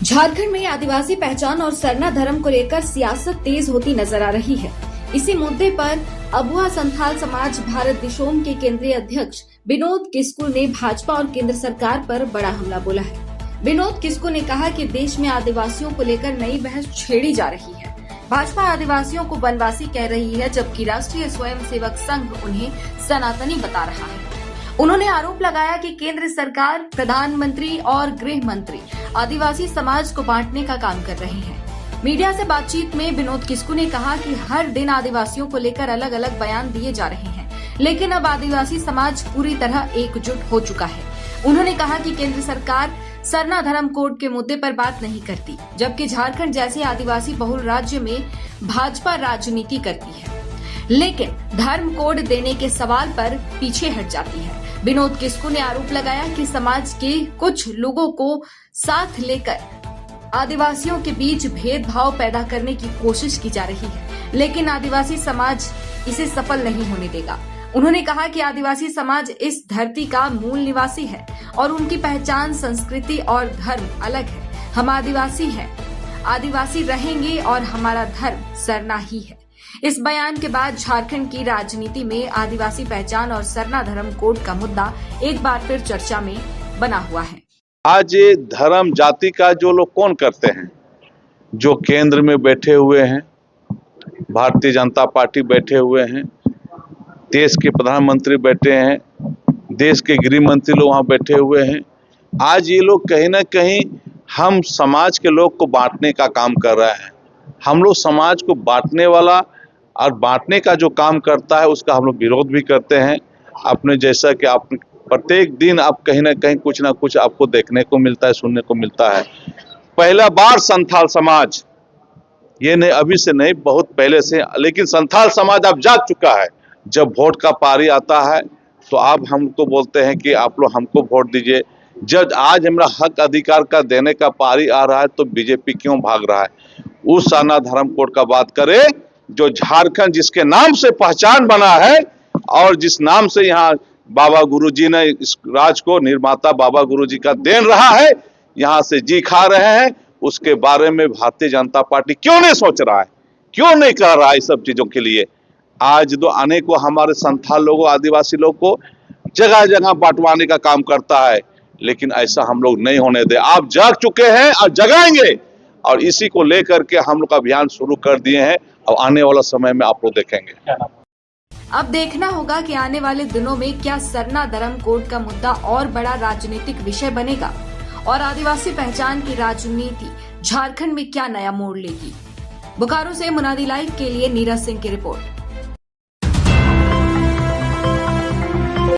झारखंड में आदिवासी पहचान और सरना धर्म को लेकर सियासत तेज होती नजर आ रही है। इसी मुद्दे पर अबुआ संथाल समाज भारत दिशोम के केंद्रीय अध्यक्ष विनोद किस्कू ने भाजपा और केंद्र सरकार पर बड़ा हमला बोला है। विनोद किस्कू ने कहा कि देश में आदिवासियों को लेकर नई बहस छेड़ी जा रही है। भाजपा आदिवासियों को वनवासी कह रही है, जबकि राष्ट्रीय स्वयंसेवक संघ उन्हें सनातनी बता रहा है। उन्होंने आरोप लगाया कि केंद्र सरकार, प्रधानमंत्री और गृह मंत्री आदिवासी समाज को बांटने का काम कर रहे हैं। मीडिया से बातचीत में विनोद किस्कू ने कहा कि हर दिन आदिवासियों को लेकर अलग अलग बयान दिए जा रहे हैं, लेकिन अब आदिवासी समाज पूरी तरह एकजुट हो चुका है। उन्होंने कहा कि केंद्र सरकार सरना धर्म कोड के मुद्दे पर बात नहीं करती, जबकि झारखंड जैसे आदिवासी बहुल राज्य में भाजपा राजनीति करती है, लेकिन धर्म कोड देने के सवाल पर पीछे हट जाती है। विनोद किस्कू ने आरोप लगाया कि समाज के कुछ लोगों को साथ लेकर आदिवासियों के बीच भेदभाव पैदा करने की कोशिश की जा रही है, लेकिन आदिवासी समाज इसे सफल नहीं होने देगा। उन्होंने कहा कि आदिवासी समाज इस धरती का मूल निवासी है और उनकी पहचान, संस्कृति और धर्म अलग है। हम आदिवासी हैं, आदिवासी रहेंगे और हमारा धर्म सरना ही है। इस बयान के बाद झारखंड की राजनीति में आदिवासी पहचान और सरना धर्म कोड का मुद्दा एक बार फिर चर्चा में बना हुआ है। आज ये धर्म जाति का जो लोग कौन करते हैं, जो केंद्र में बैठे हुए हैं, भारतीय जनता पार्टी बैठे हुए हैं, देश के प्रधानमंत्री बैठे हैं, देश के गृह मंत्री लोग वहाँ बैठे हुए हैं। आज ये लोग कहीं ना कहीं हम समाज के लोग को बांटने का काम कर रहे हैं। हम लोग समाज को बांटने वाला और बांटने का जो काम करता है उसका हम लोग विरोध भी करते हैं। अपने जैसा कि आप प्रत्येक दिन आप कहीं ना कहीं कुछ ना कुछ आपको देखने को मिलता है, सुनने को मिलता है। पहला बार संथाल समाज, ये नहीं अभी से नहीं, बहुत पहले से, लेकिन संथाल समाज अब जाग चुका है। जब वोट का पारी आता है तो आप हमको बोलते हैं कि आप लोग हमको वोट दीजिए। जब आज हमारा हक अधिकार का देने का पारी आ रहा है तो बीजेपी क्यों भाग रहा है? उस सरना धर्म कोड का बात करें जो झारखंड जिसके नाम से पहचान बना है और जिस नाम से यहाँ बाबा गुरुजी ने इस राज को निर्माता बाबा गुरुजी का देन रहा है, यहाँ से जी खा रहे हैं, उसके बारे में भारतीय जनता पार्टी क्यों नहीं सोच रहा है, क्यों नहीं कह रहा है इस सब चीजों के लिए? आज तो आने को हमारे संथाल लोगों, आदिवासी लोग को जगह जगह बांटवाने का काम करता है, लेकिन ऐसा हम लोग नहीं होने दे। आप जाग चुके हैं और जगाएंगे, और इसी को लेकर के हम लोग अभियान शुरू कर दिए हैं और आने वाला समय में आप लोग देखेंगे। अब देखना होगा कि आने वाले दिनों में क्या सरना धर्म कोड का मुद्दा और बड़ा राजनीतिक विषय बनेगा और आदिवासी पहचान की राजनीति झारखंड में क्या नया मोड़ लेगी। बोकारो से मुनादी लाइव के लिए नीरज सिंह की रिपोर्ट।